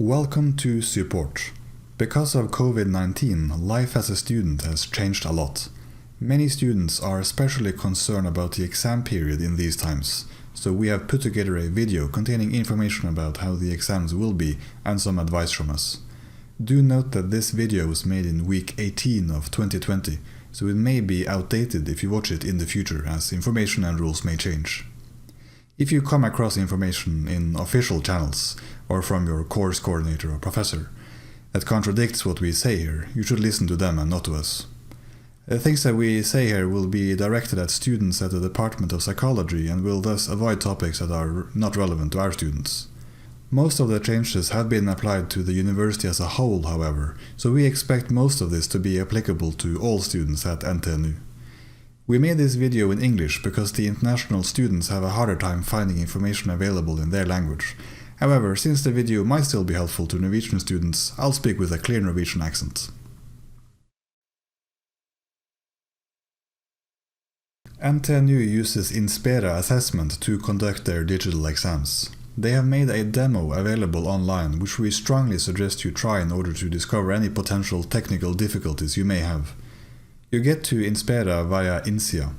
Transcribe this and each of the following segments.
Welcome to Support. Because of COVID-19, life as a student has changed a lot. Many students are especially concerned about the exam period in these times, so we have put together a video containing information about how the exams will be and some advice from us. Do note that this video was made in week 18 of 2020, so it may be outdated if you watch it in the future, as information and rules may change. If you come across information in official channels, or from your course coordinator or professor, that contradicts what we say here, you should listen to them and not to us. The things that we say here will be directed at students at the Department of Psychology and will thus avoid topics that are not relevant to our students. Most of the changes have been applied to the university as a whole, however, so we expect most of this to be applicable to all students at NTNU. We made this video in English because the international students have a harder time finding information available in their language. However, since the video might still be helpful to Norwegian students, I'll speak with a clear Norwegian accent. NTNU uses Inspera assessment to conduct their digital exams. They have made a demo available online, which we strongly suggest you try in order to discover any potential technical difficulties you may have. You get to Inspera via Innsida.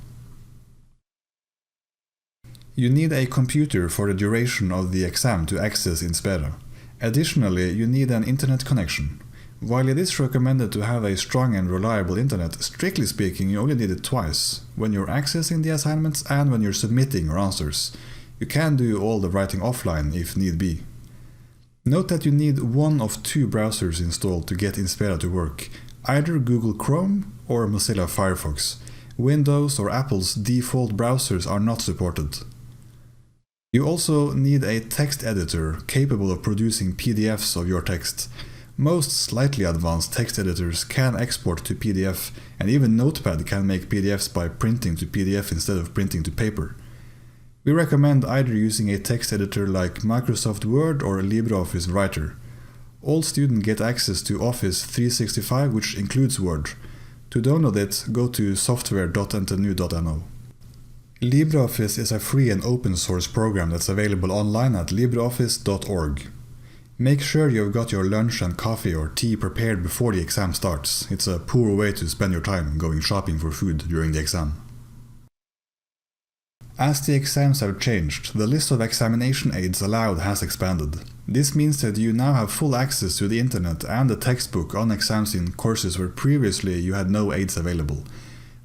You need a computer for the duration of the exam to access Inspera. Additionally, you need an internet connection. While it is recommended to have a strong and reliable internet, strictly speaking you only need it twice, when you're accessing the assignments and when you're submitting your answers. You can do all the writing offline if need be. Note that you need one of two browsers installed to get Inspera to work, either Google Chrome or Mozilla Firefox. Windows or Apple's default browsers are not supported. You also need a text editor capable of producing PDFs of your text. Most slightly advanced text editors can export to PDF, and even Notepad can make PDFs by printing to PDF instead of printing to paper. We recommend either using a text editor like Microsoft Word or LibreOffice Writer. All students get access to Office 365, which includes Word. To download it, go to software.ntnu.no. LibreOffice is a free and open source program that's available online at libreoffice.org. Make sure you've got your lunch and coffee or tea prepared before the exam starts. It's a poor way to spend your time going shopping for food during the exam. As the exams have changed, the list of examination aids allowed has expanded. This means that you now have full access to the internet and the textbook on exams in courses where previously you had no aids available.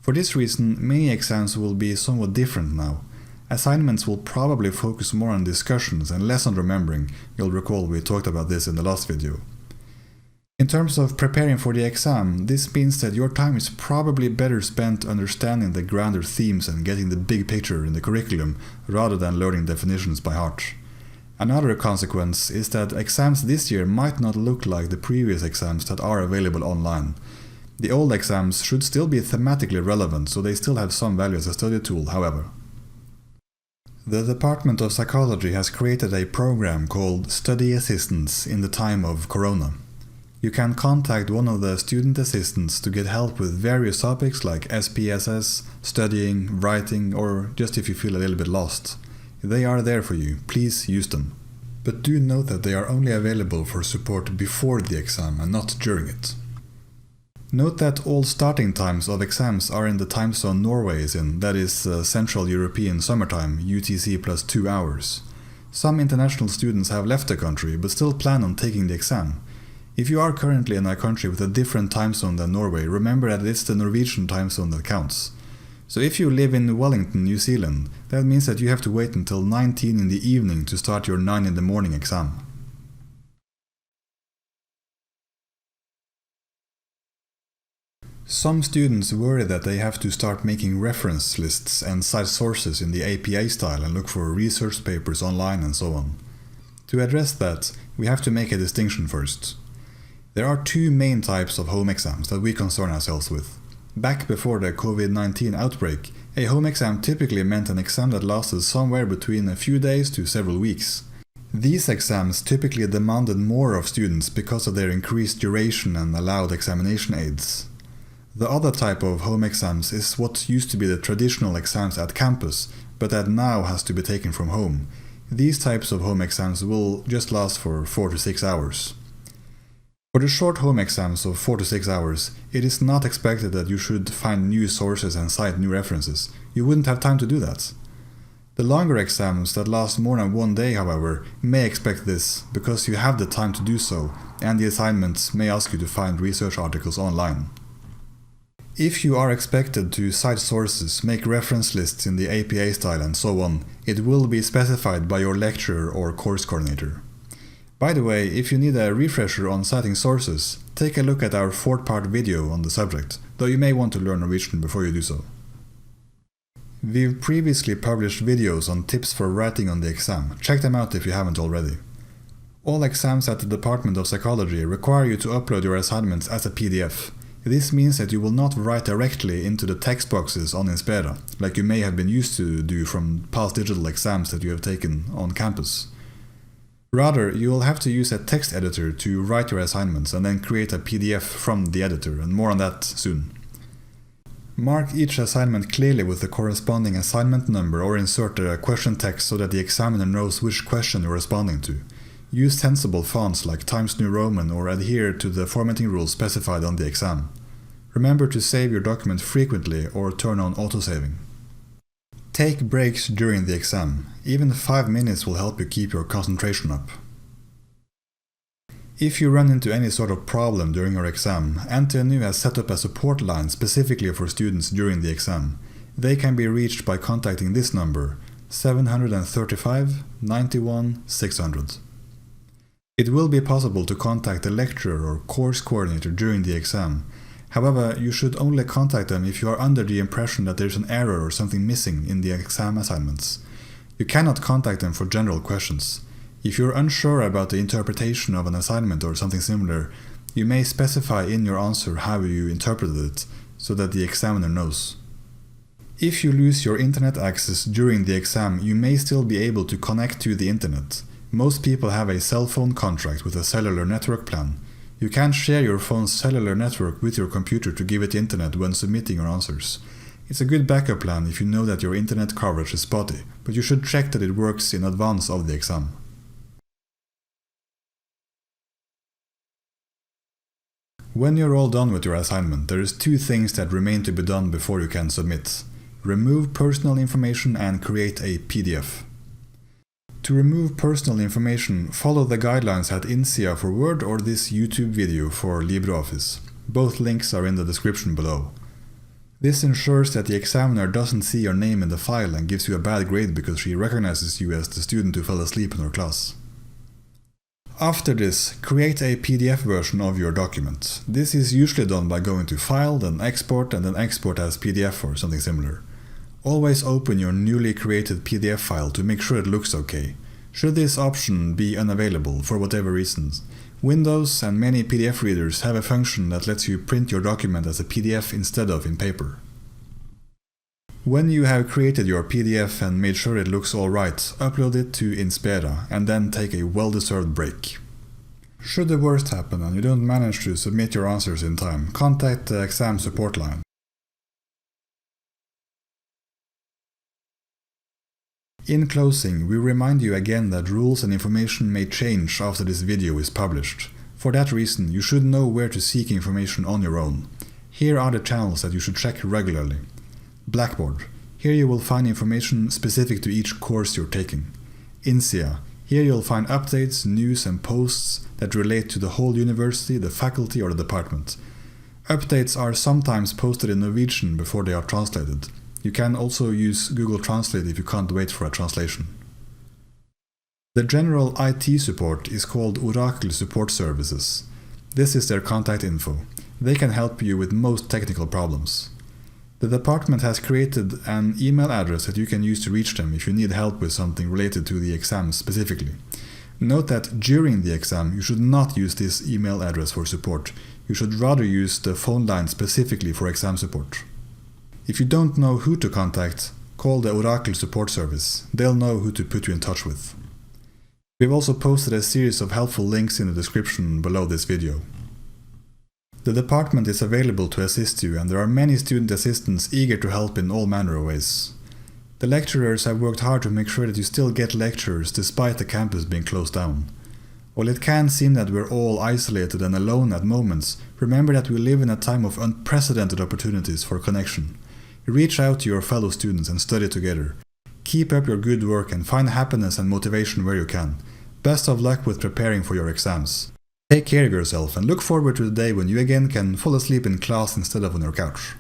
For this reason, many exams will be somewhat different now. Assignments will probably focus more on discussions and less on remembering. You'll recall we talked about this in the last video. In terms of preparing for the exam, this means that your time is probably better spent understanding the grander themes and getting the big picture in the curriculum rather than learning definitions by heart. Another consequence is that exams this year might not look like the previous exams that are available online. The old exams should still be thematically relevant, so they still have some value as a study tool, however. The Department of Psychology has created a program called Study Assistance in the time of Corona. You can contact one of the student assistants to get help with various topics like SPSS, studying, writing, or just if you feel a little bit lost. They are there for you, please use them. But do note that they are only available for support before the exam and not during it. Note that all starting times of exams are in the time zone Norway is in, that is Central European Summertime, UTC plus 2 hours. Some international students have left the country but still plan on taking the exam. If you are currently in a country with a different time zone than Norway, remember that it's the Norwegian time zone that counts. So if you live in Wellington, New Zealand, that means that you have to wait until 19 in the evening to start your 9 in the morning exam. Some students worry that they have to start making reference lists and cite sources in the APA style and look for research papers online and so on. To address that, we have to make a distinction first. There are two main types of home exams that we concern ourselves with. Back before the COVID-19 outbreak, a home exam typically meant an exam that lasted somewhere between a few days to several weeks. These exams typically demanded more of students because of their increased duration and allowed examination aids. The other type of home exams is what used to be the traditional exams at campus, but that now has to be taken from home. These types of home exams will just last for 4 to 6 hours. For the short home exams of 4 to 6 hours, it is not expected that you should find new sources and cite new references. You wouldn't have time to do that. The longer exams that last more than 1 day, however, may expect this because you have the time to do so, and the assignments may ask you to find research articles online. If you are expected to cite sources, make reference lists in the APA style and so on, it will be specified by your lecturer or course coordinator. By the way, if you need a refresher on citing sources, take a look at our 4-part video on the subject, though you may want to learn Norwegian before you do so. We've previously published videos on tips for writing on the exam. Check them out if you haven't already. All exams at the Department of Psychology require you to upload your assignments as a PDF. This means that you will not write directly into the text boxes on Inspera, like you may have been used to do from past digital exams that you have taken on campus. Rather, you will have to use a text editor to write your assignments and then create a PDF from the editor, and more on that soon. Mark each assignment clearly with the corresponding assignment number or insert a question text so that the examiner knows which question you're responding to. Use sensible fonts like Times New Roman or adhere to the formatting rules specified on the exam. Remember to save your document frequently or turn on autosaving. Take breaks during the exam. Even 5 minutes will help you keep your concentration up. If you run into any sort of problem during your exam, NTNU has set up a support line specifically for students during the exam. They can be reached by contacting this number, 735 91 600. It will be possible to contact the lecturer or course coordinator during the exam. However, you should only contact them if you are under the impression that there is an error or something missing in the exam assignments. You cannot contact them for general questions. If you're unsure about the interpretation of an assignment or something similar, you may specify in your answer how you interpreted it, so that the examiner knows. If you lose your internet access during the exam, you may still be able to connect to the internet. Most people have a cell phone contract with a cellular network plan. You can share your phone's cellular network with your computer to give it internet when submitting your answers. It's a good backup plan if you know that your internet coverage is spotty, but you should check that it works in advance of the exam. When you're all done with your assignment, there is 2 things that remain to be done before you can submit. Remove personal information and create a PDF. To remove personal information, follow the guidelines at Innsida for Word or this YouTube video for LibreOffice. Both links are in the description below. This ensures that the examiner doesn't see your name in the file and gives you a bad grade because she recognizes you as the student who fell asleep in her class. After this, create a PDF version of your document. This is usually done by going to File, then Export, and then Export as PDF or something similar. Always open your newly created PDF file to make sure it looks okay. Should this option be unavailable for whatever reasons, Windows and many PDF readers have a function that lets you print your document as a PDF instead of in paper. When you have created your PDF and made sure it looks alright, upload it to Inspera and then take a well-deserved break. Should the worst happen and you don't manage to submit your answers in time, contact the exam support line. In closing, we remind you again that rules and information may change after this video is published. For that reason, you should know where to seek information on your own. Here are the channels that you should check regularly. Blackboard. Here you will find information specific to each course you're taking. Innsida. Here you'll find updates, news and posts that relate to the whole university, the faculty or the department. Updates are sometimes posted in Norwegian before they are translated. You can also use Google Translate if you can't wait for a translation. The general IT support is called Orakel Support Services. This is their contact info. They can help you with most technical problems. The department has created an email address that you can use to reach them if you need help with something related to the exam specifically. Note that during the exam you should not use this email address for support. You should rather use the phone line specifically for exam support. If you don't know who to contact, call the Orakel support service. They'll know who to put you in touch with. We've also posted a series of helpful links in the description below this video. The department is available to assist you and there are many student assistants eager to help in all manner of ways. The lecturers have worked hard to make sure that you still get lectures despite the campus being closed down. While it can seem that we're all isolated and alone at moments, remember that we live in a time of unprecedented opportunities for connection. Reach out to your fellow students and study together. Keep up your good work and find happiness and motivation where you can. Best of luck with preparing for your exams. Take care of yourself and look forward to the day when you again can fall asleep in class instead of on your couch.